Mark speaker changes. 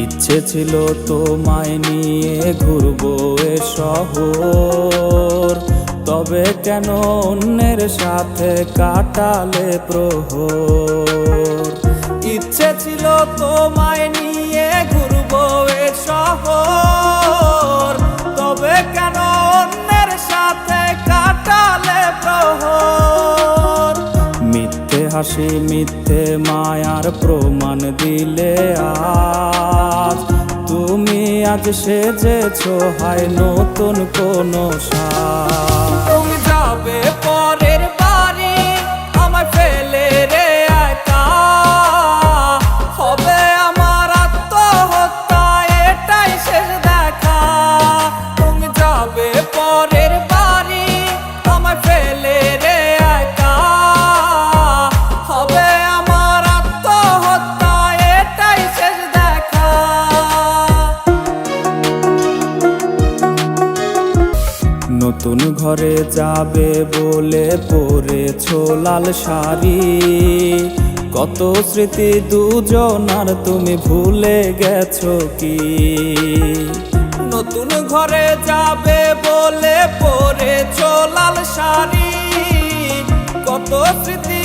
Speaker 1: ইচ্ছে ছিল তোমায় নিয়ে ঘুরবো এ শহর, তবে কেন অন্যের সাথে কাটালে প্রহর। ইচ্ছে ছিল তোমায় নিয়ে ঘুরবো এ শহর, তবে কেন অন্যের সাথে কাটালে প্রহর। মিথ্যে হাসি মিথ্যে মায়ার প্রমাণ দিলে আজ, তুমি আজ সেজেছো হায় নতুন কোনো সাজ। তুমি যাবে পরের বাড়ি আমায় ফেলে রে একা, হবে আমার আত্মহত্যা এটাই শেষ দেখা। তুমি যাবে পরের বাড়ি আমায় ফেলে রে একা, হবে আমার আত্মহত্যা এটাই শেষ দেখা। নতুন ঘরে যাবে বলে পরেছো লাল শাড়ি, কত স্মৃতি দুজনার তুমি ভুলে গেছো কি? নতুন ঘরে যাবে বলে পরেছো লাল শাড়ি, কত স্মৃতি